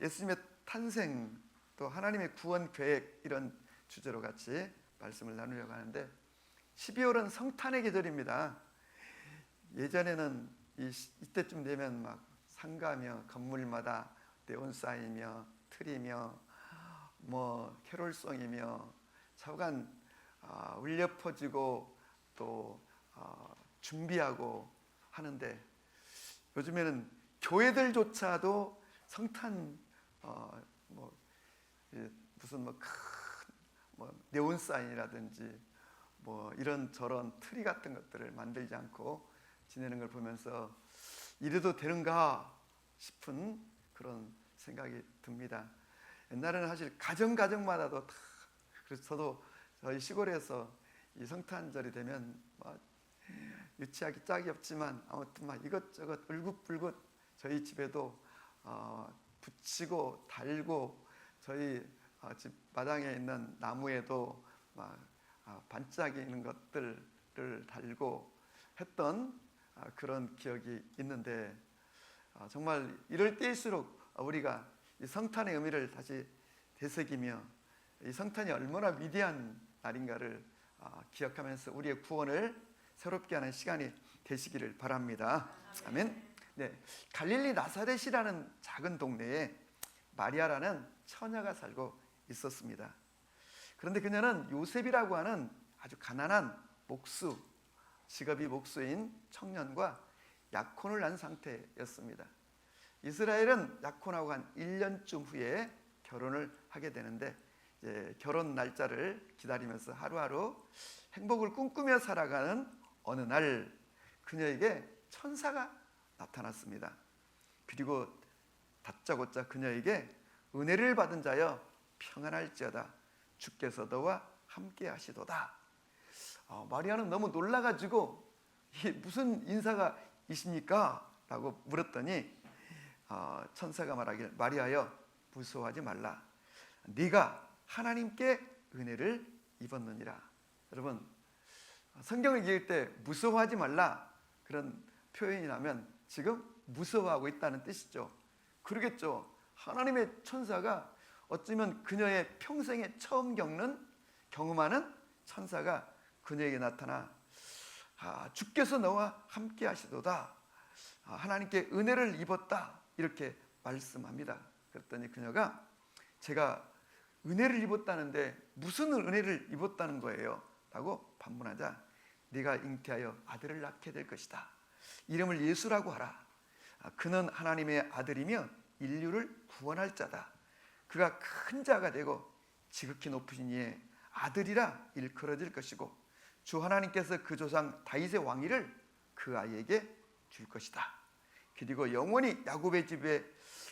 예수님의 탄생, 또 하나님의 구원 계획, 이런 주제로 같이 말씀을 나누려고 하는데, 12월은 성탄의 계절입니다. 예전에는 이때쯤 되면 막 상가며 건물마다 네온사인이며 트리며 뭐 캐롤송이며 차관 울려 퍼지고 또 준비하고 하는데, 요즘에는 교회들조차도 성탄 무슨 큰 네온사인이라든지 뭐 이런 저런 트리 같은 것들을 만들지 않고 지내는 걸 보면서 이래도 되는가 싶은 그런 생각이 듭니다. 옛날에는 사실 가정마다도 다, 그래서 저도 저희 시골에서 이 성탄절이 되면 유치하기 짝이 없지만 아무튼 막 이것저것 울긋불긋 저희 집에도 붙이고 달고, 저희 집 마당에 있는 나무에도 막 반짝이는 것들을 달고 했던 그런 기억이 있는데, 정말 이럴 때일수록 우리가 이 성탄의 의미를 다시 되새기며 이 성탄이 얼마나 위대한 날인가를 기억하면서 우리의 구원을 새롭게 하는 시간이 되시기를 바랍니다. 아멘. 네, 갈릴리 나사렛이라는 작은 동네에 마리아라는 처녀가 살고 있었습니다. 그런데 그녀는 요셉이라고 하는 아주 가난한 목수, 직업이 목수인 청년과 약혼을 한 상태였습니다. 이스라엘은 약혼하고 한 1년쯤 후에 결혼을 하게 되는데, 이제 결혼 날짜를 기다리면서 하루하루 행복을 꿈꾸며 살아가는 어느 날, 그녀에게 천사가 나타났습니다. 그리고 다짜고짜 그녀에게 은혜를 받은 자여 평안할지어다, 주께서 너와 함께 하시도다. 마리아는 너무 놀라가지고 이게 무슨 인사가 있습니까? 라고 물었더니 천사가 말하길, 마리아여 무서워하지 말라, 네가 하나님께 은혜를 입었느니라. 여러분, 성경을 읽을 때 무서워하지 말라 그런 표현이 나면 지금 무서워하고 있다는 뜻이죠. 그러겠죠. 하나님의 천사가 어쩌면 그녀의 평생에 처음 경험하는 천사가 그녀에게 나타나 주께서 너와 함께 하시도다, 하나님께 은혜를 입었다, 이렇게 말씀합니다. 그랬더니 그녀가, 제가 은혜를 입었다는데 무슨 은혜를 입었다는 거예요? 라고 반문하자, 네가 잉태하여 아들을 낳게 될 것이다, 이름을 예수라고 하라. 그는 하나님의 아들이며 인류를 구원할 자다. 그가 큰 자가 되고 지극히 높으신 이의 아들이라 일컬어질 것이고, 주 하나님께서 그 조상 다윗의 왕위를 그 아이에게 줄 것이다. 그리고 영원히 야곱의 집의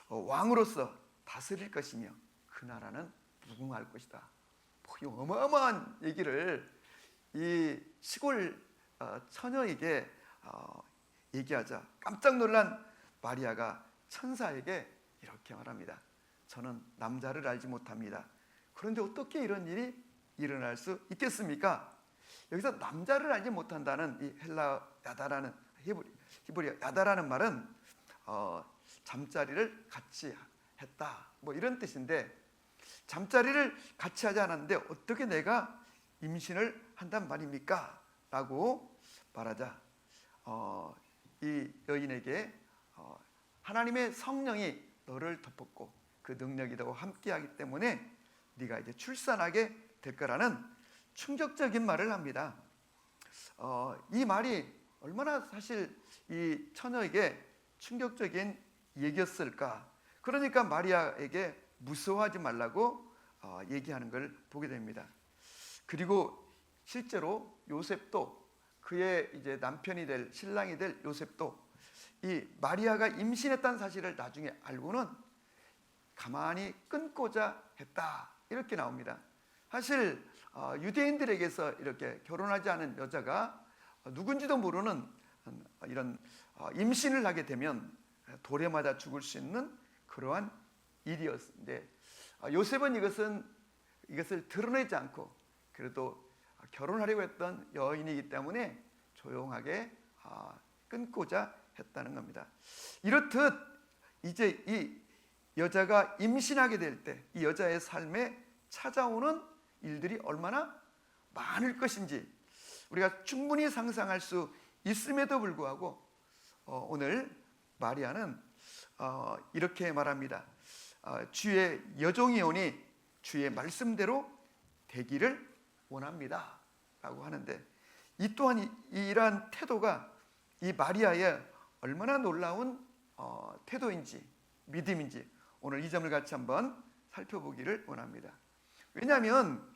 왕으로서 다스릴 것이며 그 나라는 무궁할 것이다. 이 어마어마한 얘기를 이 시골 처녀에게 얘기하자 깜짝 놀란 마리아가 천사에게 이렇게 말합니다. 저는 남자를 알지 못합니다. 그런데 어떻게 이런 일이 일어날 수 있겠습니까? 여기서 남자를 알지 못한다는 이 헬라 야다라는 히브리 야다라는 말은 잠자리를 같이 했다, 뭐 이런 뜻인데, 잠자리를 같이 하지 않았는데 어떻게 내가 임신을 한단 말입니까? 라고 말하자 이 여인에게 하나님의 성령이 너를 덮었고 그 능력이 너와 함께하기 때문에 네가 이제 출산하게 될 거라는 충격적인 말을 합니다. 이 말이 얼마나 사실 이 처녀에게 충격적인 얘기였을까. 그러니까 마리아에게 무서워하지 말라고 얘기하는 걸 보게 됩니다. 그리고 실제로 요셉도, 그의 이제 남편이 될, 신랑이 될 요셉도 이 마리아가 임신했다는 사실을 나중에 알고는 가만히 끊고자 했다, 이렇게 나옵니다. 사실 유대인들에게서 이렇게 결혼하지 않은 여자가 누군지도 모르는 이런 임신을 하게 되면 돌에 맞아 죽을 수 있는 그러한 일이었는데, 요셉은 이것을 드러내지 않고 그래도 결혼하려고 했던 여인이기 때문에 조용하게 끊고자 했다는 겁니다. 이렇듯 이제 이 여자가 임신하게 될 때 이 여자의 삶에 찾아오는 일들이 얼마나 많을 것인지 우리가 충분히 상상할 수 있음에도 불구하고 오늘 마리아는 이렇게 말합니다. 주의 여종이 오니 주의 말씀대로 되기를 원합니다 라고 하는데, 이 또한 이러한 태도가 이 마리아의 얼마나 놀라운 태도인지 믿음인지 오늘 이 점을 같이 한번 살펴보기를 원합니다. 왜냐하면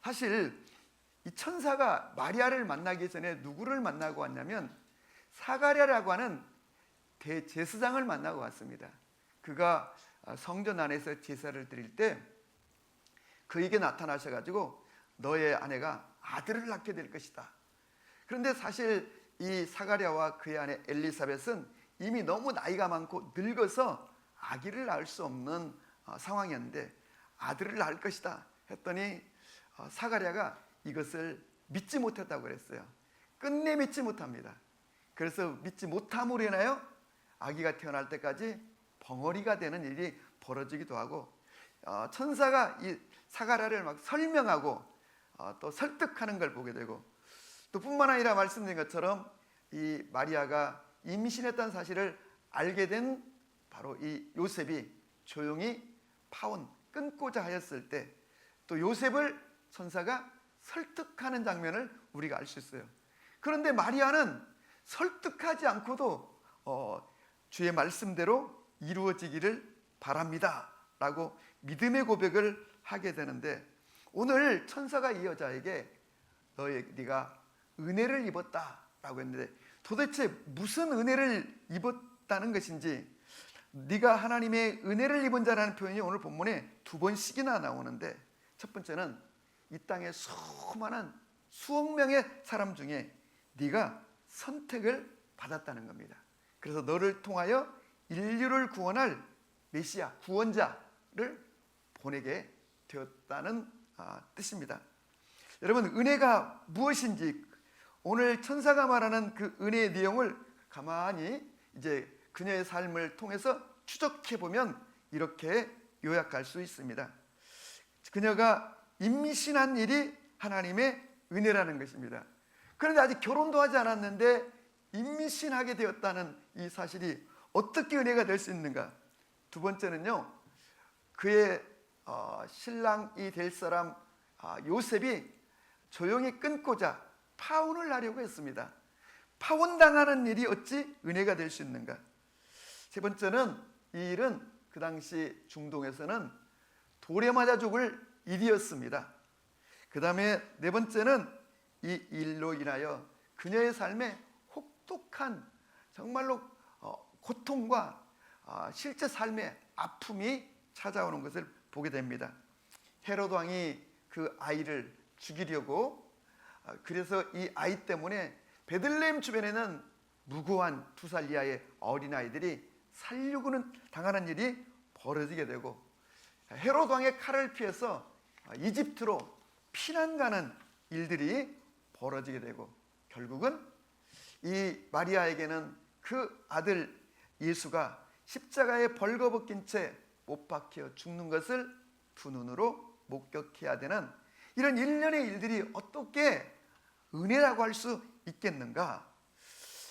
사실 이 천사가 마리아를 만나기 전에 누구를 만나고 왔냐면 사가랴라고 하는 대제사장을 만나고 왔습니다. 그가 성전 안에서 제사를 드릴 때 그에게 나타나셔가지고 너의 아내가 아들을 낳게 될 것이다. 그런데 사실 이 사가랴와 그의 아내 엘리사벳은 이미 너무 나이가 많고 늙어서 아기를 낳을 수 없는 상황이었는데 아들을 낳을 것이다 했더니 사가랴가 이것을 믿지 못했다고 그랬어요. 끝내 믿지 못합니다. 그래서 믿지 못함으로 인하여 아기가 태어날 때까지 벙어리가 되는 일이 벌어지기도 하고, 천사가 이 사가랴를 막 설명하고 또 설득하는 걸 보게 되고, 또 뿐만 아니라 말씀드린 것처럼 이 마리아가 임신했다는 사실을 알게 된 바로 이 요셉이 조용히 파혼 끊고자 하였을 때 또 요셉을 천사가 설득하는 장면을 우리가 알 수 있어요. 그런데 마리아는 설득하지 않고도 주의 말씀대로 이루어지기를 바랍니다 라고 믿음의 고백을 하게 되는데, 오늘 천사가 이 여자에게 네가 은혜를 입었다 라고 했는데 도대체 무슨 은혜를 입었다는 것인지, 네가 하나님의 은혜를 입은 자라는 표현이 오늘 본문에 2번씩이나 나오는데, 첫 번째는 이 땅의 수많은 수억 명의 사람 중에 네가 선택을 받았다는 겁니다. 그래서 너를 통하여 인류를 구원할 메시아, 구원자를 보내게 되었다는 뜻입니다. 여러분, 은혜가 무엇인지 오늘 천사가 말하는 그 은혜의 내용을 가만히 이제 그녀의 삶을 통해서 추적해 보면 이렇게 요약할 수 있습니다. 그녀가 임신한 일이 하나님의 은혜라는 것입니다. 그런데 아직 결혼도 하지 않았는데 임신하게 되었다는 이 사실이 어떻게 은혜가 될 수 있는가? 두 번째는요, 그의 신랑이 될 사람 요셉이 조용히 끊고자 파혼을 하려고 했습니다. 파혼당하는 일이 어찌 은혜가 될 수 있는가? 세 번째는 이 일은 그 당시 중동에서는 돌에 맞아 죽을 일이었습니다. 그 다음에 네 번째는 이 일로 인하여 그녀의 삶에 혹독한 정말로 고통과 실제 삶의 아픔이 찾아오는 것을 보게 됩니다. 헤롯 왕이 그 아이를 죽이려고, 그래서 이 아이 때문에 베들레헴 주변에는 무고한 2살 이하의 어린아이들이 살육을 당하는 일이 벌어지게 되고, 헤롯 왕의 칼을 피해서 이집트로 피난 가는 일들이 벌어지게 되고, 결국은 이 마리아에게는 그 아들 예수가 십자가에 벌거벗긴 채 못 박혀 죽는 것을 두 눈으로 목격해야 되는 이런 일련의 일들이 어떻게 은혜라고 할 수 있겠는가?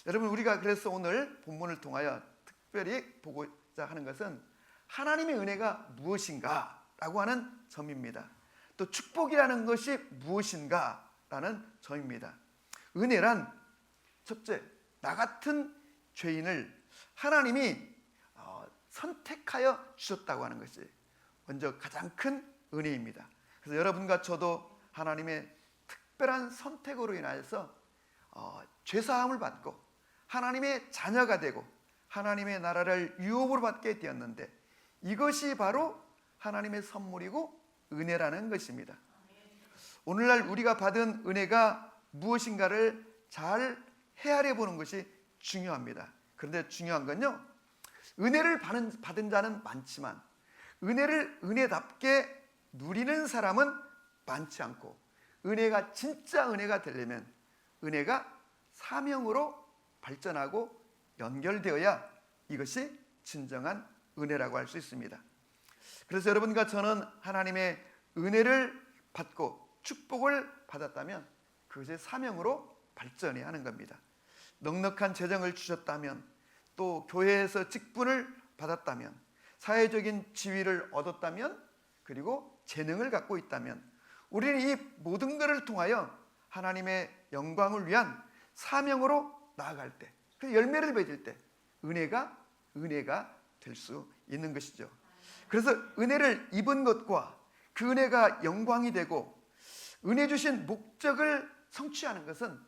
여러분, 우리가 그래서 오늘 본문을 통하여 특별히 보고자 하는 것은 하나님의 은혜가 무엇인가 라고 하는 점입니다. 또 축복이라는 것이 무엇인가 라는 점입니다. 은혜란 첫째, 나 같은 죄인을 하나님이 선택하여 주셨다고 하는 것이 먼저 가장 큰 은혜입니다. 그래서 여러분과 저도 하나님의 특별한 선택으로 인하여서 죄사함을 받고 하나님의 자녀가 되고 하나님의 나라를 유업으로 받게 되었는데, 이것이 바로 하나님의 선물이고 은혜라는 것입니다. 오늘날 우리가 받은 은혜가 무엇인가를 잘 헤아려 보는 것이 중요합니다. 그런데 중요한 건요, 은혜를 받은 자는 많지만 은혜를 은혜답게 누리는 사람은 많지 않고, 은혜가 진짜 은혜가 되려면 은혜가 사명으로 발전하고 연결되어야 이것이 진정한 은혜라고 할 수 있습니다. 그래서 여러분과 저는 하나님의 은혜를 받고 축복을 받았다면 그것이 사명으로 발전해야 하는 겁니다. 넉넉한 재정을 주셨다면, 또 교회에서 직분을 받았다면, 사회적인 지위를 얻었다면, 그리고 재능을 갖고 있다면 우리는 이 모든 것을 통하여 하나님의 영광을 위한 사명으로 나아갈 때, 그 열매를 맺을 때 은혜가 될 수 있는 것이죠. 그래서 은혜를 입은 것과 그 은혜가 영광이 되고 은혜 주신 목적을 성취하는 것은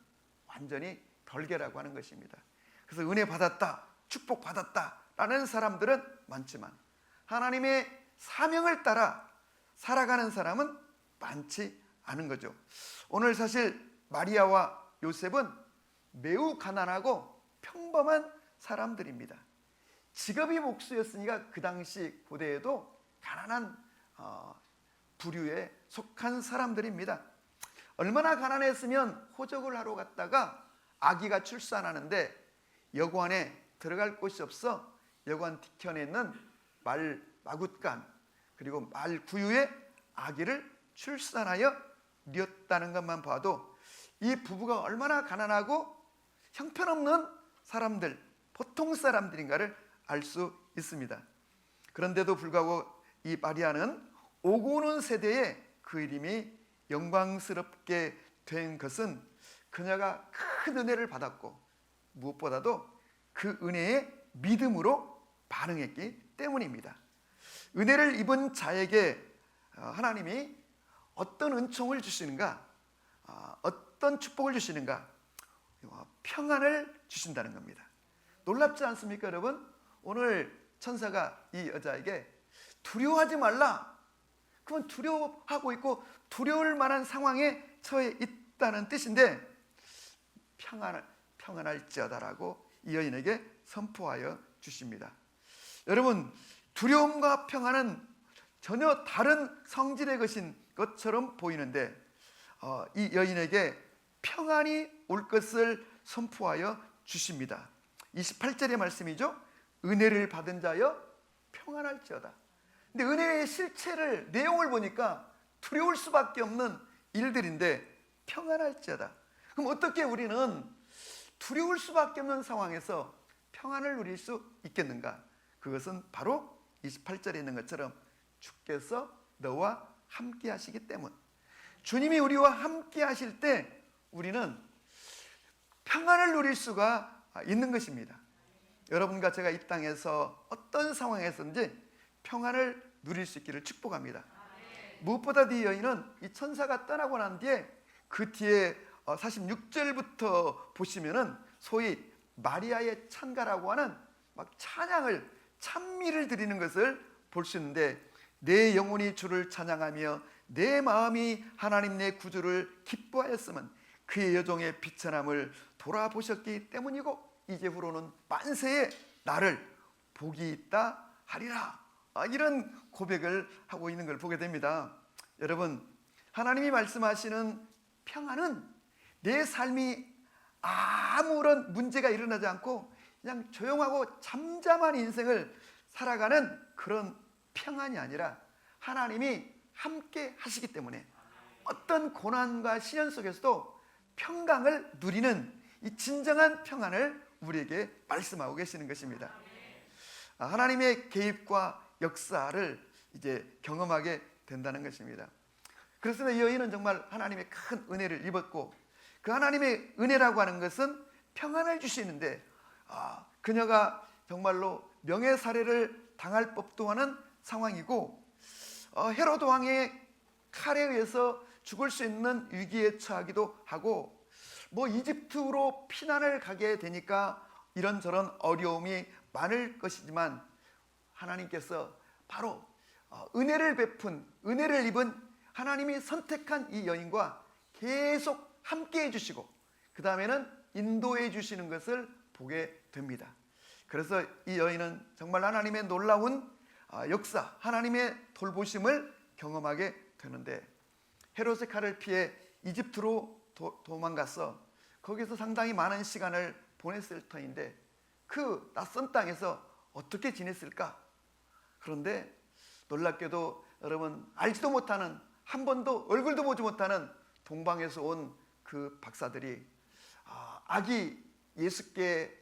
완전히 별개라고 하는 것입니다. 그래서 은혜 받았다, 축복 받았다 라는 사람들은 많지만 하나님의 사명을 따라 살아가는 사람은 많지 않은 거죠. 오늘 사실 마리아와 요셉은 매우 가난하고 평범한 사람들입니다. 직업이 목수였으니까 그 당시 고대에도 가난한 부류에 속한 사람들입니다. 얼마나 가난했으면 호적을 하러 갔다가 아기가 출산하는데 여관에 들어갈 곳이 없어 여관 뒤편에 있는 마굿간 그리고 말 구유에 아기를 출산하여 뉘었다는 것만 봐도 이 부부가 얼마나 가난하고 형편없는 사람들, 보통 사람들인가를 알 수 있습니다. 그런데도 불구하고 이 마리아는 오고 오는 세대에 그 이름이 영광스럽게 된 것은 그녀가 큰 은혜를 받았고 무엇보다도 그 은혜에 믿음으로 반응했기 때문입니다. 은혜를 입은 자에게 하나님이 어떤 은총을 주시는가, 어떤 축복을 주시는가, 평안을 주신다는 겁니다. 놀랍지 않습니까, 여러분? 오늘 천사가 이 여자에게 두려워하지 말라, 그건 두려워하고 있고 두려울 만한 상황에 처해 있다는 뜻인데 평안할지어다라고 이 여인에게 선포하여 주십니다. 여러분, 두려움과 평안은 전혀 다른 성질의 것인 것처럼 보이는데 이 여인에게 평안이 올 것을 선포하여 주십니다. 28절의 말씀이죠. 은혜를 받은 자여 평안할지어다. 근데 은혜의 실체를, 내용을 보니까 두려울 수밖에 없는 일들인데 평안할지어다. 그럼 어떻게 우리는 두려울 수밖에 없는 상황에서 평안을 누릴 수 있겠는가? 그것은 바로 28절에 있는 것처럼 주께서 너와 함께 하시기 때문. 주님이 우리와 함께 하실 때 우리는 평안을 누릴 수가 있는 것입니다. 여러분과 제가 이 땅에서 어떤 상황에서든지 평안을 누릴 수 있기를 축복합니다. 무엇보다 이 여인은 이 천사가 떠나고 난 뒤에 그 뒤에 46절부터 보시면은 소위 마리아의 찬가라고 하는 막 찬양을, 찬미를 드리는 것을 볼 수 있는데, 내 영혼이 주를 찬양하며 내 마음이 하나님 내 구주를 기뻐하였으면 그의 여종의 비천함을 돌아보셨기 때문이고 이제후로는 만세에 나를 복이 있다 하리라. 이런 고백을 하고 있는 걸 보게 됩니다. 여러분, 하나님이 말씀하시는 평안은 내 삶이 아무런 문제가 일어나지 않고 그냥 조용하고 잠잠한 인생을 살아가는 그런 평안이 아니라 하나님이 함께 하시기 때문에 어떤 고난과 시련 속에서도 평강을 누리는 이 진정한 평안을 우리에게 말씀하고 계시는 것입니다. 하나님의 개입과 역사를 이제 경험하게 된다는 것입니다. 그래서 이 여인은 정말 하나님의 큰 은혜를 입었고, 그 하나님의 은혜라고 하는 것은 평안을 주시는데 그녀가 정말로 명예살해를 당할 법도 하는 상황이고 헤로드 왕의 칼에 의해서 죽을 수 있는 위기에 처하기도 하고, 뭐 이집트로 피난을 가게 되니까 이런저런 어려움이 많을 것이지만 하나님께서 바로 은혜를 베푼, 은혜를 입은 하나님이 선택한 이 여인과 계속 함께 해주시고 그 다음에는 인도해 주시는 것을 보게 됩니다. 그래서 이 여인은 정말 하나님의 놀라운 역사, 하나님의 돌보심을 경험하게 되는데, 헤롯의 칼을 피해 이집트로 도망가서 거기서 상당히 많은 시간을 보냈을 터인데 그 낯선 땅에서 어떻게 지냈을까? 그런데 놀랍게도 여러분, 알지도 못하는, 한 번도 얼굴도 보지 못하는 동방에서 온 그 박사들이 아기 예수께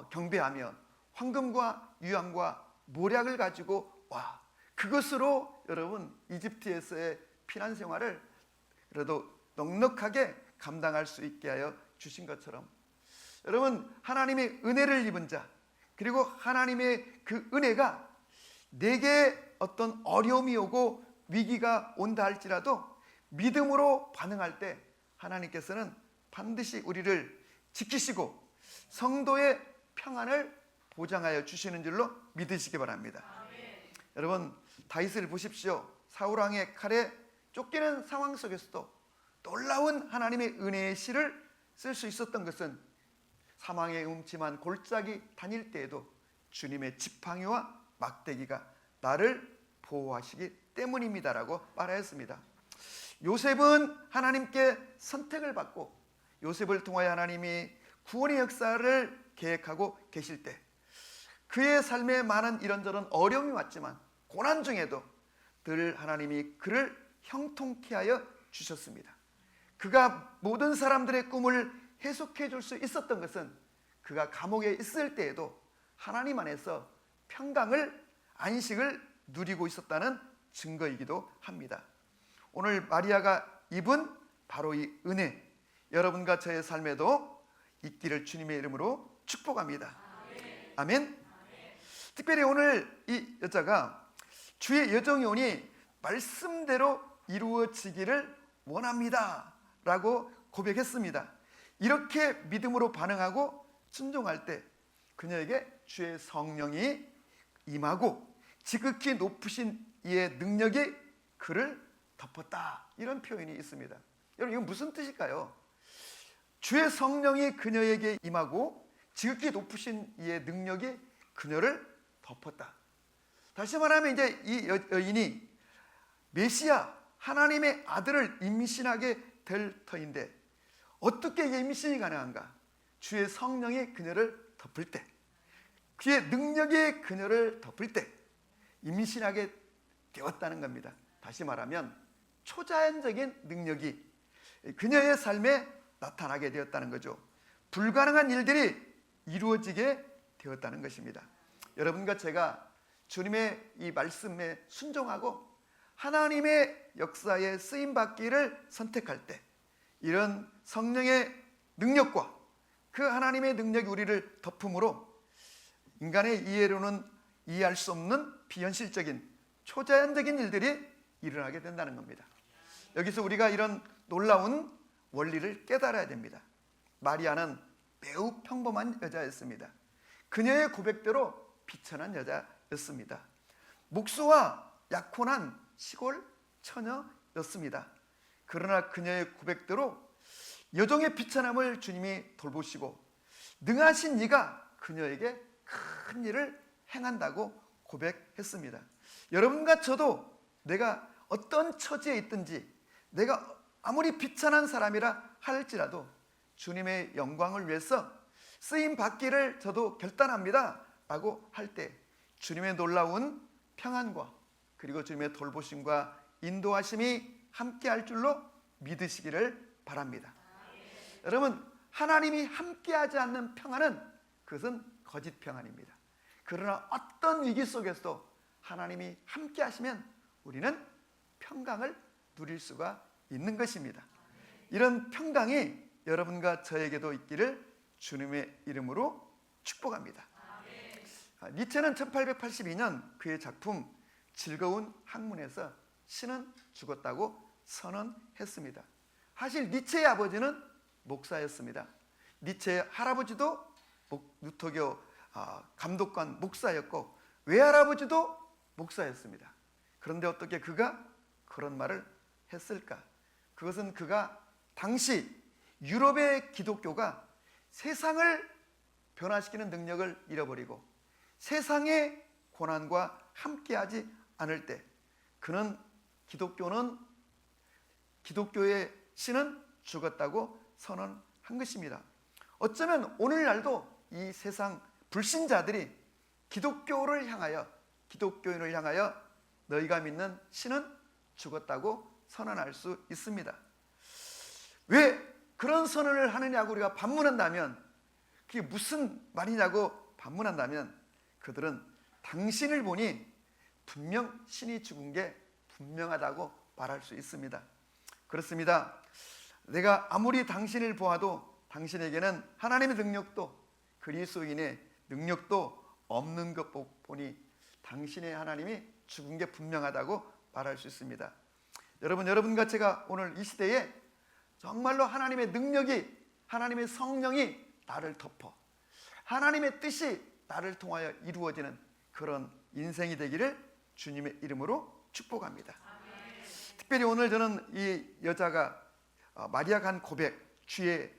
경배하며 황금과 유황과 모략을 가지고 그것으로 여러분 이집트에서의 피난 생활을 그래도 넉넉하게 감당할 수 있게 하여 주신 것처럼, 여러분, 하나님의 은혜를 입은 자, 그리고 하나님의 그 은혜가 내게 어떤 어려움이 오고 위기가 온다 할지라도 믿음으로 반응할 때 하나님께서는 반드시 우리를 지키시고 성도의 평안을 보장하여 주시는 줄로 믿으시기 바랍니다. 여러분, 다윗을 보십시오. 사울왕의 칼에 쫓기는 상황 속에서도 놀라운 하나님의 은혜의 시를 쓸 수 있었던 것은 사망의 음침한 골짜기 다닐 때에도 주님의 지팡이와 막대기가 나를 보호하시기 때문입니다라고 말하였습니다. 요셉은 하나님께 선택을 받고 요셉을 통하여 하나님이 구원의 역사를 계획하고 계실 때 그의 삶에 많은 이런저런 어려움이 왔지만 고난 중에도 늘 하나님이 그를 형통케 하여 주셨습니다. 그가 모든 사람들의 꿈을 해석해 줄 수 있었던 것은 그가 감옥에 있을 때에도 하나님 안에서 평강을, 안식을 누리고 있었다는 증거이기도 합니다. 오늘 마리아가 입은 바로 이 은혜, 여러분과 저의 삶에도 있기를 주님의 이름으로 축복합니다. 아멘. 특별히 오늘 이 여자가 주의 여정이 오니 말씀대로 이루어지기를 원합니다 라고 고백했습니다. 이렇게 믿음으로 반응하고 순종할 때 그녀에게 주의 성령이 임하고 지극히 높으신 이의 능력이 그를 덮었다, 이런 표현이 있습니다. 여러분, 이건 무슨 뜻일까요? 주의 성령이 그녀에게 임하고 지극히 높으신 이의 능력이 그녀를 덮었다. 다시 말하면 이제 이 여인이 메시아 하나님의 아들을 임신하게 될 터인데 어떻게 임신이 가능한가? 주의 성령이 그녀를 덮을 때, 그의 능력이 그녀를 덮을 때 임신하게 되었다는 겁니다. 다시 말하면 초자연적인 능력이 그녀의 삶에 나타나게 되었다는 거죠. 불가능한 일들이 이루어지게 되었다는 것입니다. 여러분과 제가 주님의 이 말씀에 순종하고 하나님의 역사에 쓰임받기를 선택할 때 이런 성령의 능력과 그 하나님의 능력이 우리를 덮음으로 인간의 이해로는 이해할 수 없는 비현실적인 초자연적인 일들이 일어나게 된다는 겁니다. 여기서 우리가 이런 놀라운 원리를 깨달아야 됩니다. 마리아는 매우 평범한 여자였습니다. 그녀의 고백대로 비천한 여자였습니다. 목수와 약혼한 시골 처녀였습니다. 그러나 그녀의 고백대로 여종의 비천함을 주님이 돌보시고 능하신 이가 그녀에게 큰 일을 행한다고 고백했습니다. 여러분과 저도 내가 어떤 처지에 있든지, 내가 아무리 비천한 사람이라 할지라도 주님의 영광을 위해서 쓰임 받기를 저도 결단합니다 라고 할 때 주님의 놀라운 평안과 그리고 주님의 돌보심과 인도하심이 함께 할 줄로 믿으시기를 바랍니다. 여러분, 하나님이 함께하지 않는 평안은 그것은 거짓 평안입니다. 그러나 어떤 위기 속에서도 하나님이 함께 하시면 우리는 평강을 누릴 수가 있는 것입니다. 이런 평강이 여러분과 저에게도 있기를 주님의 이름으로 축복합니다. 니체는 1882년 그의 작품 즐거운 학문에서 신은 죽었다고 선언했습니다. 사실 니체의 아버지는 목사였습니다. 니체의 할아버지도 누토교 감독관 목사였고 외할아버지도 목사였습니다. 그런데 어떻게 그가 그런 말을 했을까? 그것은 그가 당시 유럽의 기독교가 세상을 변화시키는 능력을 잃어버리고 세상의 고난과 함께하지 않을 때 그는 기독교의 신은 죽었다고 선언한 것입니다. 어쩌면 오늘날도 이 세상 불신자들이 기독교를 향하여 기독교인을 향하여 너희가 믿는 신은 죽었다고 선언할 수 있습니다. 왜 그런 선언을 하느냐고 우리가 반문한다면, 그게 무슨 말이냐고 반문한다면, 그들은 당신을 보니 분명 신이 죽은 게 분명하다고 말할 수 있습니다. 그렇습니다. 내가 아무리 당신을 보아도 당신에게는 하나님의 능력도 그리스도인의 능력도 없는 것 보니 당신의 하나님이 죽은 게 분명하다고 말할 수 있습니다. 여러분과 제가 오늘 이 시대에 정말로 하나님의 능력이, 하나님의 성령이 나를 덮어 하나님의 뜻이 나를 통하여 이루어지는 그런 인생이 되기를 주님의 이름으로 축복합니다. 특별히 오늘 저는 이 여자가 마리아가 한 고백, 주의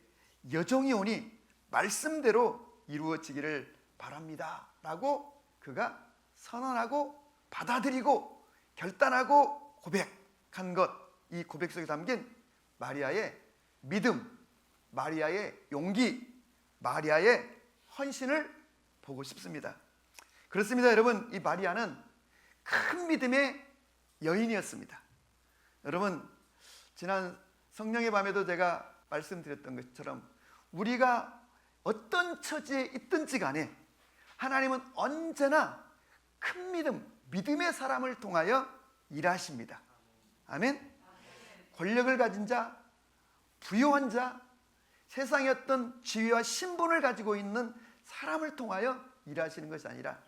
여종이 오니 말씀대로 이루어지기를 바랍니다 라고 그가 선언하고 받아들이고 결단하고 고백한 것, 이 고백 속에 담긴 마리아의 믿음, 마리아의 용기, 마리아의 헌신을 보고 싶습니다. 그렇습니다. 여러분, 이 마리아는 큰 믿음의 여인이었습니다. 여러분, 지난 성령의 밤에도 제가 말씀드렸던 것처럼 우리가 어떤 처지에 있든지 간에 하나님은 언제나 큰 믿음의 사람을 통하여 일하십니다. 아멘. 권력을 가진 자, 부유한 자, 세상의 어떤 지위와 신분을 가지고 있는 사람을 통하여 일하시는 것이 아니라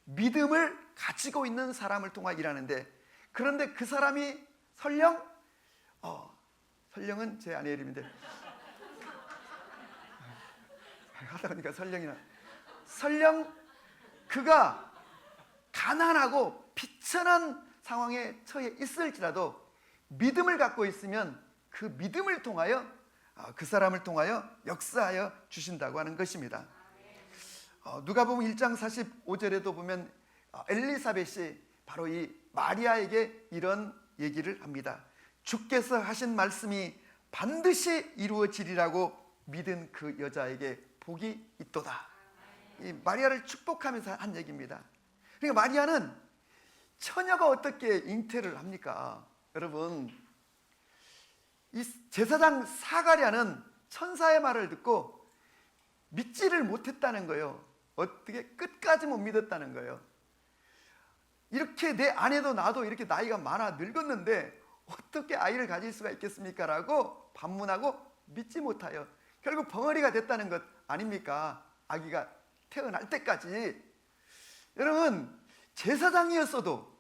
믿음을 가지고 있는 사람을 통하여 일하는데, 그런데 그 사람이 설령은 제 아내 이름인데 하다 보니까 설령 그가 가난하고 비천한 상황에 처해 있을지라도 믿음을 갖고 있으면 그 믿음을 통하여 그 사람을 통하여 역사하여 주신다고 하는 것입니다. 누가복음 1장 45절에도 보면 엘리사벳이 바로 이 마리아에게 이런 얘기를 합니다. 주께서 하신 말씀이 반드시 이루어지리라고 믿은 그 여자에게 복이 있도다. 이 마리아를 축복하면서 한 얘기입니다. 그러니까 마리아는 처녀가 어떻게 잉태를 합니까? 여러분, 이 제사장 사가랴는 천사의 말을 듣고 믿지를 못했다는 거예요. 어떻게 끝까지 못 믿었다는 거예요. 이렇게 내 아내도 나도 이렇게 나이가 많아 늙었는데 어떻게 아이를 가질 수가 있겠습니까? 라고 반문하고 믿지 못하여 결국 벙어리가 됐다는 것 아닙니까? 아기가 태어날 때까지. 여러분, 제사장이었어도,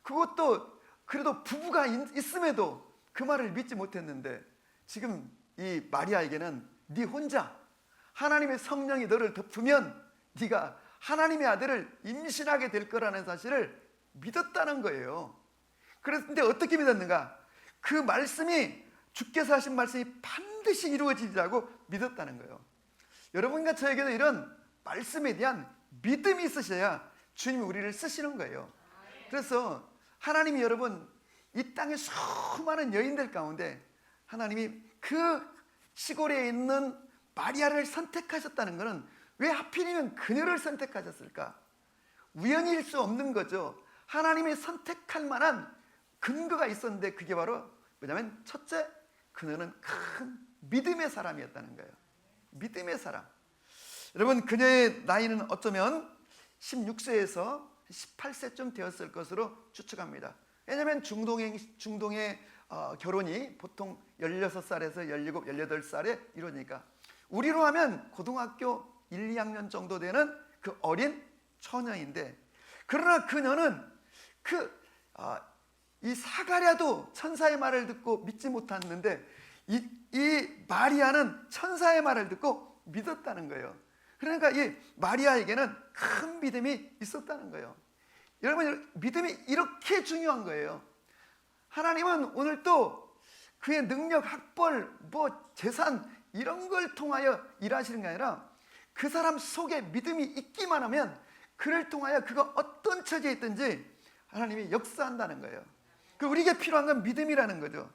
그것도 그래도 부부가 있음에도 그 말을 믿지 못했는데, 지금 이 마리아에게는 네 혼자 하나님의 성령이 너를 덮으면 네가 하나님의 아들을 임신하게 될 거라는 사실을 믿었다는 거예요. 그런데 어떻게 믿었는가? 그 말씀이, 주께서 하신 말씀이 반드시 이루어지리라고 믿었다는 거예요. 여러분과 저에게도 이런 말씀에 대한 믿음이 있으셔야 주님이 우리를 쓰시는 거예요. 그래서 하나님이 여러분, 이 땅의 수많은 여인들 가운데 하나님이 그 시골에 있는 마리아를 선택하셨다는 것은 왜 하필이면 그녀를 선택하셨을까? 우연일 수 없는 거죠. 하나님이 선택할 만한 근거가 있었는데, 그게 바로 뭐냐면, 첫째, 그녀는 큰 믿음의 사람이었다는 거예요. 믿음의 사람. 여러분, 그녀의 나이는 어쩌면 16세에서 18세쯤 되었을 것으로 추측합니다. 왜냐하면 중동의 결혼이 보통 16살에서 17, 18살에 이루어지니까, 우리로 하면 고등학교 1, 2학년 정도 되는 그 어린 처녀인데, 그러나 그녀는 이 사가랴도 천사의 말을 듣고 믿지 못했는데 이 마리아는 천사의 말을 듣고 믿었다는 거예요. 그러니까 이 마리아에게는 큰 믿음이 있었다는 거예요. 여러분, 믿음이 이렇게 중요한 거예요. 하나님은 오늘 또 그의 능력, 학벌, 재산 이런 걸 통하여 일하시는 게 아니라 그 사람 속에 믿음이 있기만 하면 그를 통하여 그가 어떤 처지에 있든지 하나님이 역사한다는 거예요. 우리에게 필요한 건 믿음이라는 거죠.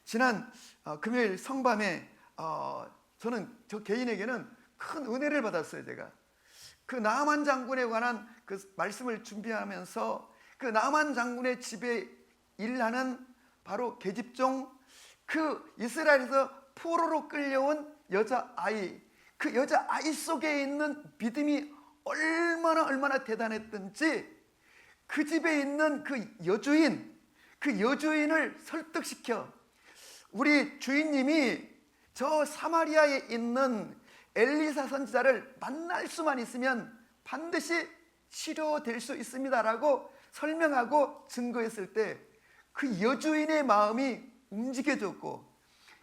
지난 금요일 성밤에 저는 저 개인에게는 큰 은혜를 받았어요. 제가 그 나만 장군에 관한 그 말씀을 준비하면서 그 나만 장군의 집에 일하는 바로 계집종, 그 이스라엘에서 포로로 끌려온 여자아이, 그 여자아이 속에 있는 믿음이 얼마나 대단했던지 그 집에 있는 그 여주인을 설득시켜 우리 주인님이 저 사마리아에 있는 엘리사 선지자를 만날 수만 있으면 반드시 치료될 수 있습니다라고 설명하고 증거했을 때 그 여주인의 마음이 움직여졌고,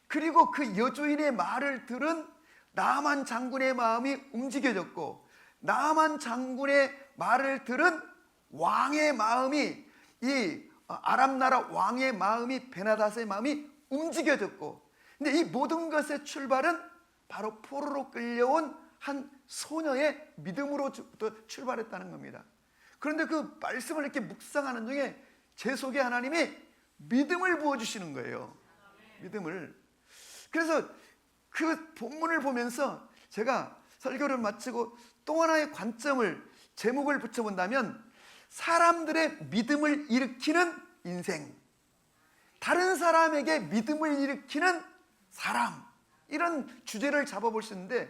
그리고 그 여주인의 말을 들은 나만 장군의 마음이 움직여졌고, 나만 장군의 말을 들은 왕의 마음이, 이 아람 나라 왕의 마음이, 베나닷의 마음이 움직여졌고, 근데 이 모든 것의 출발은 바로 포로로 끌려온 한 소녀의 믿음으로부터 출발했다는 겁니다. 그런데 그 말씀을 이렇게 묵상하는 중에 제 속에 하나님이 믿음을 부어주시는 거예요. 믿음을. 그래서 그 본문을 보면서 제가 설교를 마치고 또 하나의 관점을, 제목을 붙여본다면 사람들의 믿음을 일으키는 인생, 다른 사람에게 믿음을 일으키는 사람, 이런 주제를 잡아볼 수 있는데,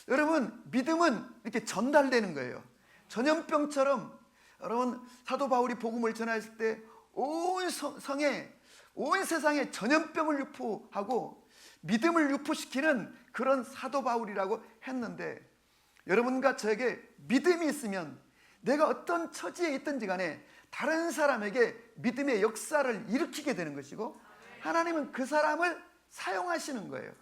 여러분 믿음은 이렇게 전달되는 거예요. 전염병처럼. 여러분 사도 바울이 복음을 전했을 때 온 성에, 온 세상에 전염병을 유포하고 믿음을 유포시키는 그런 사도 바울이라고 했는데, 여러분과 저에게 믿음이 있으면 내가 어떤 처지에 있든지 간에 다른 사람에게 믿음의 역사를 일으키게 되는 것이고, 하나님은 그 사람을 사용하시는 거예요.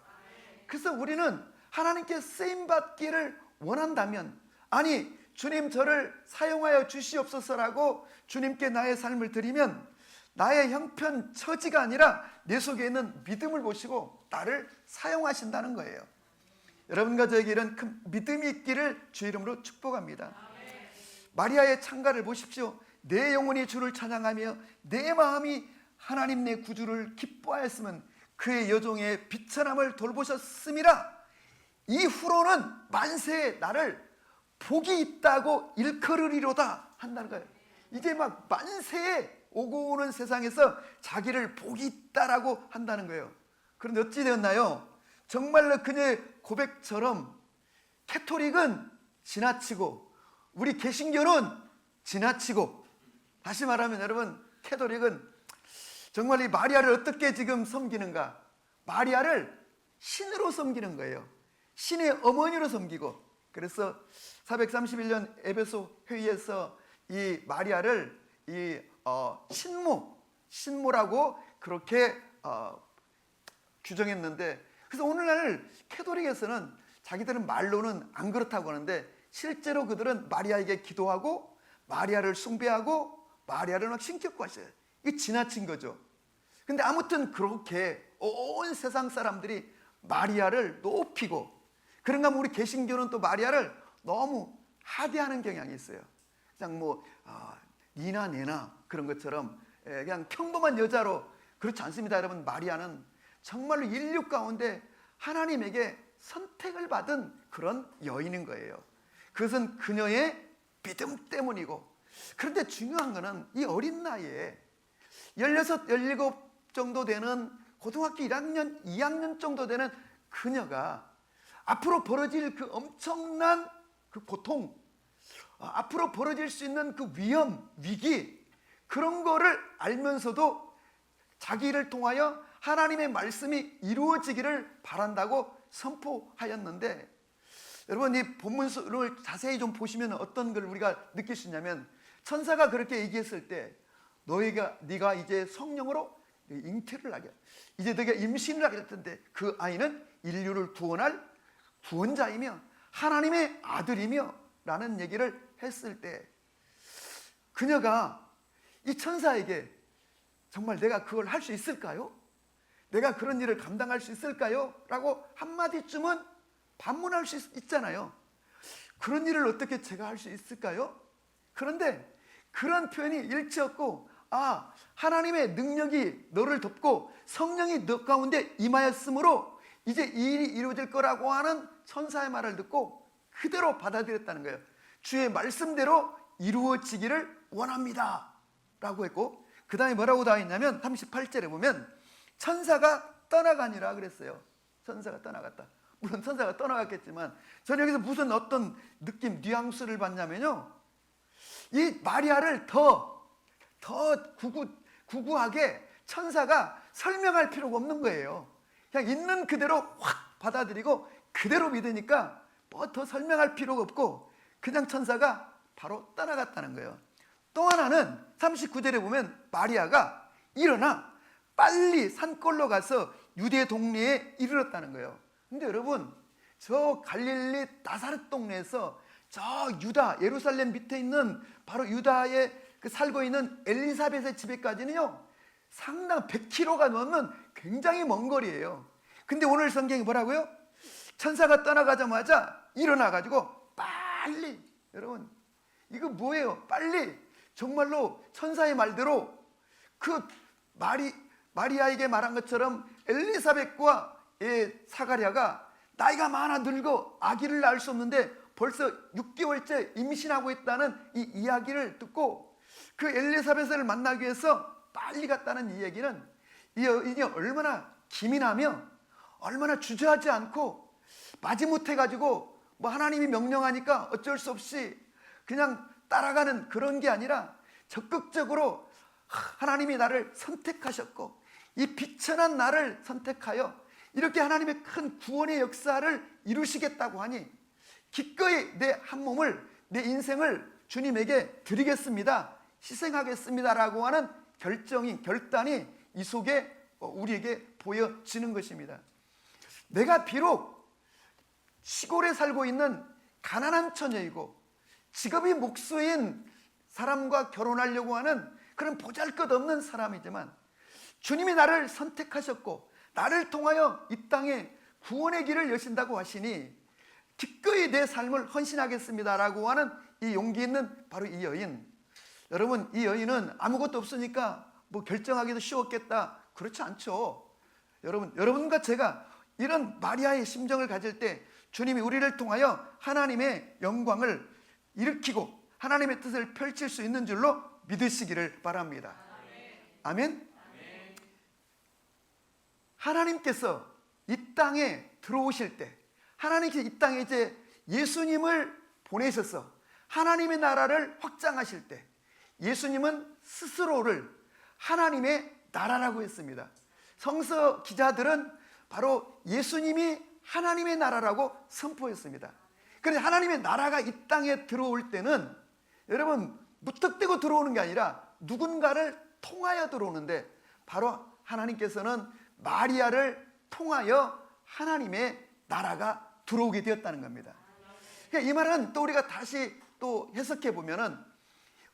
그래서 우리는 하나님께 쓰임받기를 원한다면, 아니 주님 저를 사용하여 주시옵소서라고 주님께 나의 삶을 드리면 나의 형편 처지가 아니라 내 속에 있는 믿음을 보시고 나를 사용하신다는 거예요. 여러분과 저에게 이런 큰 믿음이 있기를 주 이름으로 축복합니다. 마리아의 찬가를 보십시오. 내 영혼이 주를 찬양하며 내 마음이 하나님 내 구주를 기뻐하였으면 그의 여종의 비천함을 돌보셨음이라. 이후로는 만세에 나를 복이 있다고 일컬으리로다 한다는 거예요. 이제 막 만세에 오고 오는 세상에서 자기를 복이 있다라고 한다는 거예요. 그런데 어찌 되었나요? 정말로 그녀의 고백처럼 캐토릭은 지나치고 우리 개신교는 지나치고, 다시 말하면 여러분 캐토릭은 정말 이 마리아를 어떻게 지금 섬기는가? 마리아를 신으로 섬기는 거예요. 신의 어머니로 섬기고. 그래서 431년 에베소 회의에서 이 마리아를 이 신모라고 그렇게 규정했는데, 그래서 오늘날 캐토릭에서는 자기들은 말로는 안 그렇다고 하는데 실제로 그들은 마리아에게 기도하고 마리아를 숭배하고 마리아를 막 신격화하셔요. 이게 지나친 거죠. 근데 아무튼 그렇게 온 세상 사람들이 마리아를 높이고, 그런가 하면 우리 개신교는 또 마리아를 너무 하대하는 경향이 있어요. 그냥 뭐 니나 내나 그런 것처럼 그냥 평범한 여자로. 그렇지 않습니다. 여러분, 마리아는 정말로 인류 가운데 하나님에게 선택을 받은 그런 여인인 거예요. 그것은 그녀의 믿음 때문이고, 그런데 중요한 것은 이 어린 나이에 16, 17 정도 되는 고등학교 1학년, 2학년 정도 되는 그녀가 앞으로 벌어질 그 엄청난 그 고통, 앞으로 벌어질 수 있는 그 위험, 위기, 그런 거를 알면서도 자기를 통하여 하나님의 말씀이 이루어지기를 바란다고 선포하였는데, 여러분 이 본문을 자세히 좀 보시면 어떤 걸 우리가 느낄 수 있냐면, 천사가 그렇게 얘기했을 때 네가 이제 성령으로 잉태를 하게, 이제 네가 임신을 하게 됐던데 그 아이는 인류를 구원할 구원자이며 하나님의 아들이며 라는 얘기를 했을 때, 그녀가 이 천사에게 정말 내가 그걸 할 수 있을까요? 내가 그런 일을 감당할 수 있을까요? 라고 한마디쯤은 반문할 수 있잖아요. 그런 일을 어떻게 제가 할 수 있을까요? 그런데 그런 표현이 일치 없고, 하나님의 능력이 너를 덮고 성령이 너 가운데 임하였으므로 이제 이 일이 이루어질 거라고 하는 천사의 말을 듣고 그대로 받아들였다는 거예요. 주의 말씀대로 이루어지기를 원합니다 라고 했고, 그 다음에 뭐라고 다 했냐면 38절에 보면 천사가 떠나가니라 그랬어요. 천사가 떠나갔다. 물론 천사가 떠나갔겠지만 저는 여기서 무슨 어떤 느낌, 뉘앙스를 봤냐면요, 이 마리아를 더 구구하게 천사가 설명할 필요가 없는 거예요. 그냥 있는 그대로 확 받아들이고 그대로 믿으니까 뭐 더 설명할 필요가 없고 그냥 천사가 바로 떠나갔다는 거예요. 또 하나는 39절에 보면 마리아가 일어나 빨리 산골로 가서 유대 동네에 이르렀다는 거예요. 근데 여러분, 저 갈릴리 나사렛 동네에서 저 유다, 예루살렘 밑에 있는 바로 유다에 살고 있는 엘리사벳의 집에까지는요, 상당 100km가 넘는 굉장히 먼 거리예요. 근데 오늘 성경이 뭐라고요? 천사가 떠나가자마자 일어나가지고 빨리, 여러분 이거 뭐예요? 빨리, 정말로 천사의 말대로 그 마리아에게 말한 것처럼 엘리사벳과 사가랴가 나이가 많아 늙어 아기를 낳을 수 없는데 벌써 6개월째 임신하고 있다는 이 이야기를 듣고 그 엘리사벳을 만나기 위해서 빨리 갔다는 이 얘기는 이 여인이 얼마나 기민하며 얼마나 주저하지 않고 마지못해가지고 뭐 하나님이 명령하니까 어쩔 수 없이 그냥 따라가는 그런 게 아니라 적극적으로 하나님이 나를 선택하셨고 이 비천한 나를 선택하여 이렇게 하나님의 큰 구원의 역사를 이루시겠다고 하니 기꺼이 내 한 몸을, 내 인생을 주님에게 드리겠습니다, 희생하겠습니다라고 하는 결단이 이 속에 우리에게 보여지는 것입니다. 내가 비록 시골에 살고 있는 가난한 처녀이고 직업이 목수인 사람과 결혼하려고 하는 그런 보잘것없는 사람이지만 주님이 나를 선택하셨고 나를 통하여 이 땅에 구원의 길을 여신다고 하시니 기꺼이 내 삶을 헌신하겠습니다라고 하는 이 용기 있는 바로 이 여인. 여러분, 이 여인은 아무것도 없으니까 뭐 결정하기도 쉬웠겠다, 그렇지 않죠. 여러분과 제가 이런 마리아의 심정을 가질 때 주님이 우리를 통하여 하나님의 영광을 일으키고 하나님의 뜻을 펼칠 수 있는 줄로 믿으시기를 바랍니다. 아멘. 하나님께서 이 땅에 들어오실 때, 하나님께서 이 땅에 이제 예수님을 보내셔서 하나님의 나라를 확장하실 때 예수님은 스스로를 하나님의 나라라고 했습니다. 성서 기자들은 바로 예수님이 하나님의 나라라고 선포했습니다. 그런데 하나님의 나라가 이 땅에 들어올 때는 여러분 무턱대고 들어오는 게 아니라 누군가를 통하여 들어오는데 바로 하나님께서는 마리아를 통하여 하나님의 나라가 들어오게 되었다는 겁니다. 그러니까 이 말은 또 우리가 다시 또 해석해 보면은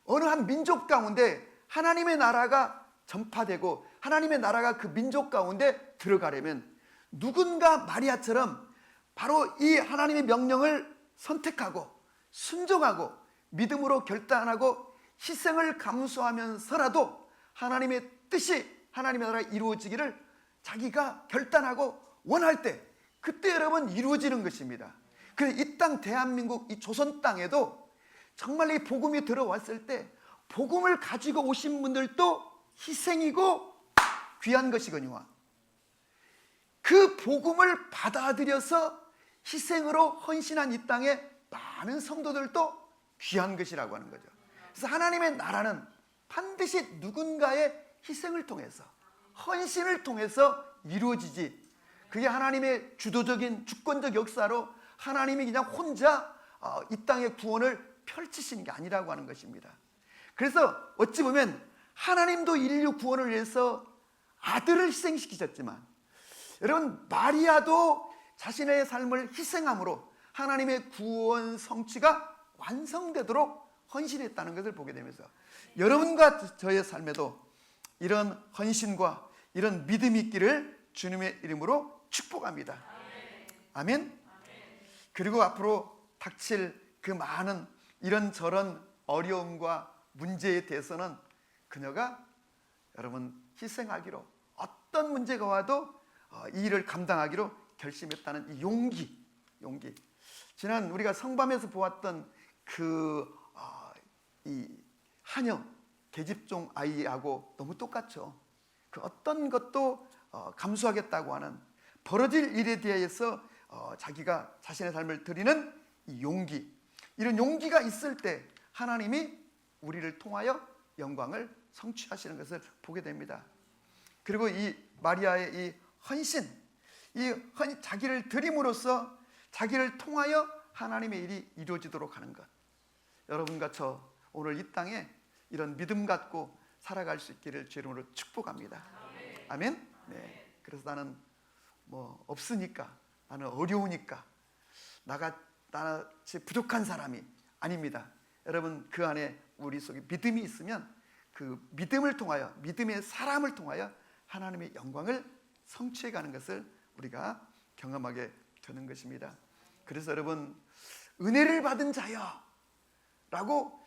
어느 한 민족 가운데 하나님의 나라가 전파되고 하나님의 나라가 그 민족 가운데 들어가려면 누군가 마리아처럼 바로 이 하나님의 명령을 선택하고 순종하고 믿음으로 결단하고 희생을 감수하면서라도 하나님의 뜻이, 하나님의 나라가 이루어지기를 자기가 결단하고 원할 때 그때 여러분 이루어지는 것입니다. 그래서 이 땅 대한민국 이 조선 땅에도 정말 이 복음이 들어왔을 때 복음을 가지고 오신 분들도 희생이고 귀한 것이거니와 그 복음을 받아들여서 희생으로 헌신한 이 땅에 많은 성도들도 귀한 것이라고 하는 거죠. 그래서 하나님의 나라는 반드시 누군가의 희생을 통해서 헌신을 통해서 이루어지지, 그게 하나님의 주도적인 주권적 역사로 하나님이 그냥 혼자 이 땅의 구원을 펼치시는 게 아니라고 하는 것입니다. 그래서 어찌 보면 하나님도 인류 구원을 위해서 아들을 희생시키셨지만 여러분 마리아도 자신의 삶을 희생함으로 하나님의 구원 성취가 완성되도록 헌신했다는 것을 보게 되면서 여러분과 저의 삶에도 이런 헌신과 이런 믿음이 있기를 주님의 이름으로 축복합니다. 아멘. 그리고 앞으로 닥칠 그 많은 이런저런 어려움과 문제에 대해서는 그녀가 여러분 희생하기로, 어떤 문제가 와도 이 일을 감당하기로 결심했다는 이 용기. 지난 우리가 성밤에서 보았던 이 하녀 계집종 아이하고 너무 똑같죠. 그 어떤 것도 감수하겠다고 하는 벌어질 일에 대해서 자기가 자신의 삶을 드리는 이 용기, 이런 용기가 있을 때 하나님이 우리를 통하여 영광을 성취하시는 것을 보게 됩니다. 그리고 이 마리아의 이 헌신, 자기를 드림으로써 자기를 통하여 하나님의 일이 이루어지도록 하는 것. 여러분과 저 오늘 이 땅에 이런 믿음 갖고 살아갈 수 있기를 주 이름으로 축복합니다. 아멘. 네. 그래서 나는 뭐 없으니까, 나는 어려우니까, 나같이 부족한 사람이 아닙니다. 여러분, 그 안에 우리 속에 믿음이 있으면 그 믿음을 통하여, 믿음의 사람을 통하여 하나님의 영광을 성취해 가는 것을 우리가 경험하게 되는 것입니다. 그래서 여러분, 은혜를 받은 자여 라고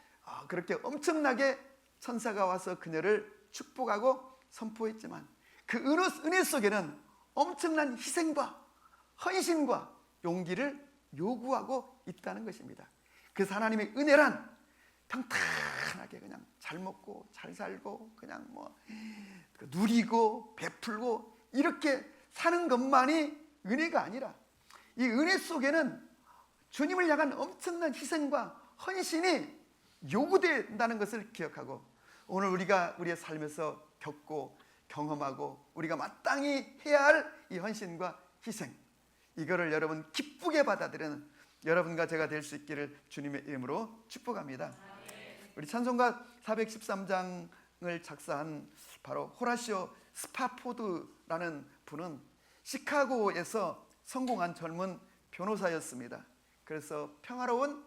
그렇게 엄청나게 천사가 와서 그녀를 축복하고 선포했지만, 그 은혜 속에는 엄청난 희생과 헌신과 용기를 요구하고 있다는 것입니다. 그래서 하나님의 은혜란 평탄하게 그냥 잘 먹고 잘 살고 그냥 뭐 누리고 베풀고 이렇게 사는 것만이 은혜가 아니라, 이 은혜 속에는 주님을 향한 엄청난 희생과 헌신이 요구된다는 것을 기억하고, 오늘 우리가 우리의 삶에서 겪고 경험하고 우리가 마땅히 해야 할 이 헌신과 희생, 이거를 여러분 기쁘게 받아들이는 여러분과 제가 될 수 있기를 주님의 이름으로 축복합니다. 우리 찬송가 413장을 작사한 바로 호라시오 스파포드라는 분은 시카고에서 성공한 젊은 변호사였습니다. 그래서 평화로운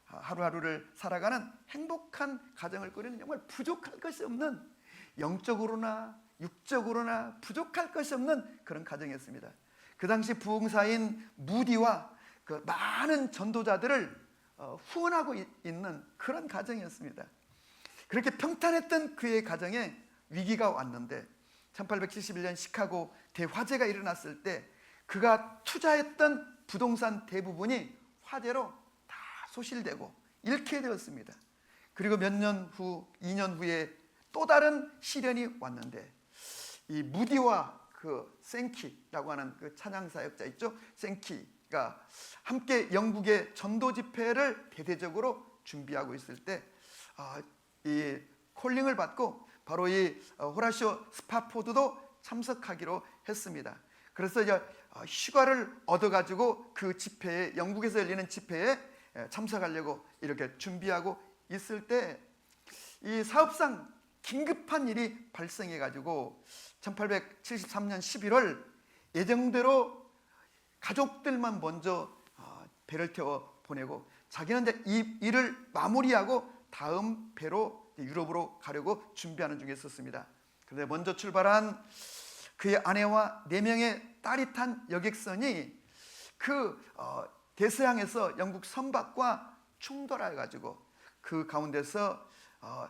하루하루를 살아가는 행복한 가정을 꾸리는 정말 부족할 것이 없는, 영적으로나 육적으로나 부족할 것이 없는 그런 가정이었습니다. 그 당시 부흥사인 무디와 그 많은 전도자들을 후원하고 있는 그런 가정이었습니다. 그렇게 평탄했던 그의 가정에 위기가 왔는데, 1871년 시카고 대화재가 일어났을 때 그가 투자했던 부동산 대부분이 화재로 다 소실되고 잃게 되었습니다. 그리고 몇 년 후, 2년 후에 또 다른 시련이 왔는데, 이 무디와 그 생키라고 하는 그 찬양 사역자 있죠, 생키가 함께 영국의 전도 집회를 대대적으로 준비하고 있을 때 이 콜링을 받고 바로 이 호라시오 스파포드도 참석하기로 했습니다. 그래서 이제 휴가를 얻어가지고 그 집회에, 영국에서 열리는 집회에 참석하려고 이렇게 준비하고 있을 때 이 사업상 긴급한 일이 발생해가지고 1873년 11월 예정대로 가족들만 먼저 배를 태워 보내고, 자기는 이제 이 일을 마무리하고 다음 배로 유럽으로 가려고 준비하는 중에 있었습니다. 그런데 먼저 출발한 그의 아내와 4명의 딸이 탄 여객선이 그 대서양에서 영국 선박과 충돌해가지고 그 가운데서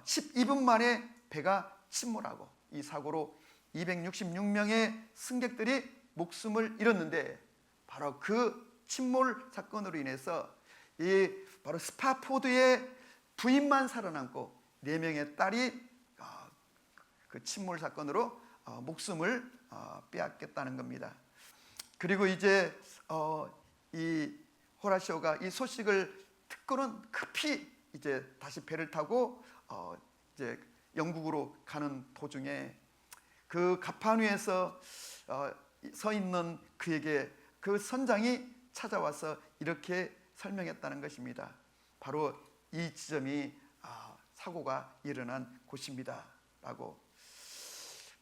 12분 만에 배가 침몰하고, 이 사고로 266명의 승객들이 목숨을 잃었는데, 바로 그 침몰 사건으로 인해서 이 바로 스파포드의 부인만 살아남고 4명의 딸이 그 침몰 사건으로 목숨을 빼앗겼다는 겁니다. 그리고 이제 이 호라시오가 이 소식을 듣고는 급히 이제 다시 배를 타고 이제 영국으로 가는 도중에 그 갑판 위에서 서 있는 그에게 그 선장이 찾아와서 이렇게 설명했다는 것입니다. 바로 이 지점이 사고가 일어난 곳입니다 라고.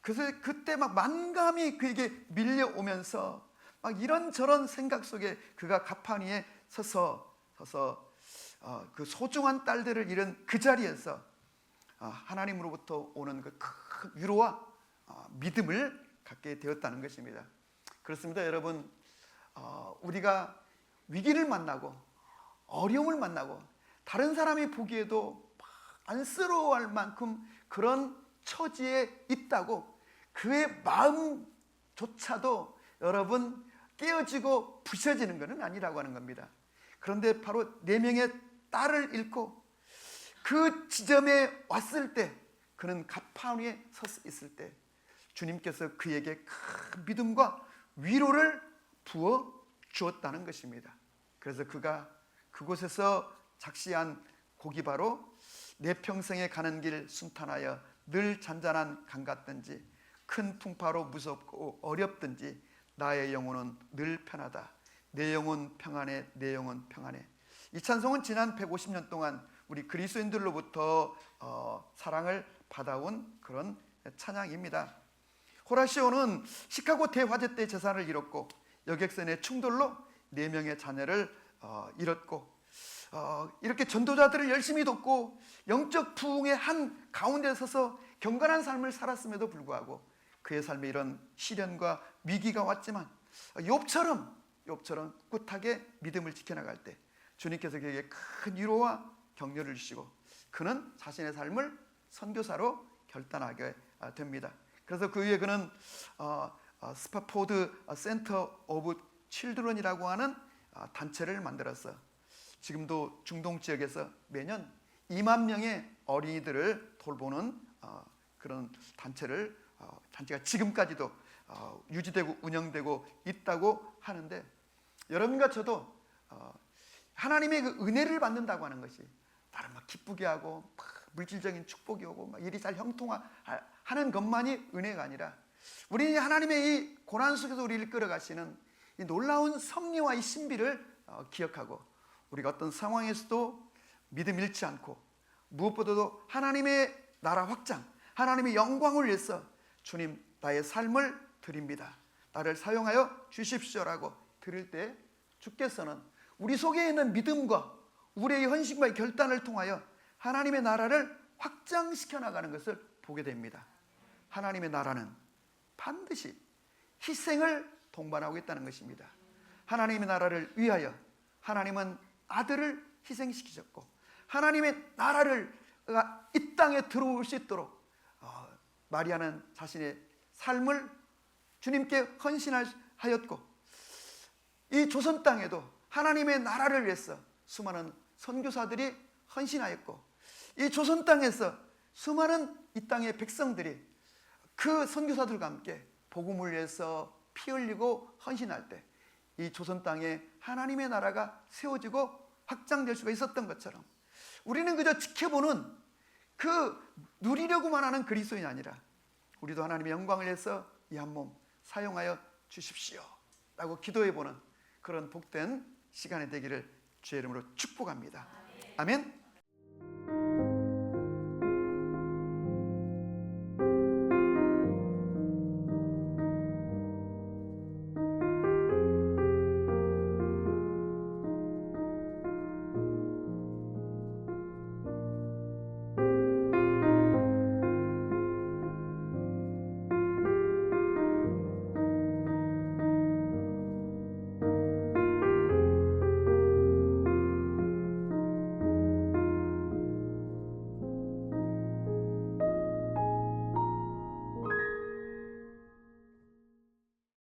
그래서 그때 막 만감이 그에게 밀려오면서 막 이런저런 생각 속에 그가 갑판 위에 서서 그 소중한 딸들을 잃은 그 자리에서 하나님으로부터 오는 그 큰 위로와 믿음을 갖게 되었다는 것입니다. 그렇습니다. 여러분, 우리가 위기를 만나고 어려움을 만나고 다른 사람이 보기에도 안쓰러워할 만큼 그런 처지에 있다고 그의 마음조차도 여러분 깨어지고 부셔지는 것은 아니라고 하는 겁니다. 그런데 바로 4명의 딸을 잃고 그 지점에 왔을 때, 그는 가파온 위에 서 있을 때 주님께서 그에게 큰 믿음과 위로를 부어 주었다는 것입니다. 그래서 그가 그곳에서 작시한 곡이 바로 내 평생에 가는 길 순탄하여 늘 잔잔한 강 같든지 큰 풍파로 무섭고 어렵든지 나의 영혼은 늘 편하다. 내 영혼 평안해, 내 영혼 평안해. 이 찬송은 지난 150년 동안 우리 그리스도인들로부터 사랑을 받아온 그런 찬양입니다. 호라시오는 시카고 대화재 때 재산을 잃었고 여객선의 충돌로 4명의 자녀를 잃었고 이렇게 전도자들을 열심히 돕고 영적 부흥의 한 가운데 서서 경건한 삶을 살았음에도 불구하고 그의 삶에 이런 시련과 위기가 왔지만 욥처럼 꿋하게 믿음을 지켜나갈 때 주님께서 그에게 큰 위로와 격려를 주시고 그는 자신의 삶을 선교사로 결단하게 됩니다. 그래서 그 후에 그는 스파포드 센터 오브 칠드런이라고 하는 단체를 만들어서 지금도 중동 지역에서 매년 2만 명의 어린이들을 돌보는 그런 단체가 지금까지도 유지되고 운영되고 있다고 하는데, 여러분과 저도 하나님의 그 은혜를 받는다고 하는 것이 나를 막 기쁘게 하고 막 물질적인 축복이 오고 막 일이 잘 형통하는 것만이 은혜가 아니라 우리 하나님의 이 고난 속에서 우리를 끌어가시는 이 놀라운 섭리와 이 신비를 기억하고 우리가 어떤 상황에서도 믿음 잃지 않고 무엇보다도 하나님의 나라 확장, 하나님의 영광을 위해서 주님 나의 삶을 드립니다, 나를 사용하여 주십시오라고 드릴 때 주께서는 우리 속에 있는 믿음과 우리의 헌신과의 결단을 통하여 하나님의 나라를 확장시켜 나가는 것을 보게 됩니다. 하나님의 나라는 반드시 희생을 동반하고 있다는 것입니다. 하나님의 나라를 위하여 하나님은 아들을 희생시키셨고 하나님의 나라를 이 땅에 들어올 수 있도록 마리아는 자신의 삶을 주님께 헌신하였고 이 조선 땅에도 하나님의 나라를 위해서 수많은 선교사들이 헌신하였고 이 조선 땅에서 수많은 이 땅의 백성들이 그 선교사들과 함께 복음을 위해서 피 흘리고 헌신할 때 이 조선 땅에 하나님의 나라가 세워지고 확장될 수가 있었던 것처럼 우리는 그저 지켜보는 그 누리려고만 하는 그리스도인이 아니라 우리도 하나님의 영광을 위해서 이 한 몸 사용하여 주십시오 라고 기도해보는 그런 복된 시간이 되기를 주의 이름으로 축복합니다. 아멘.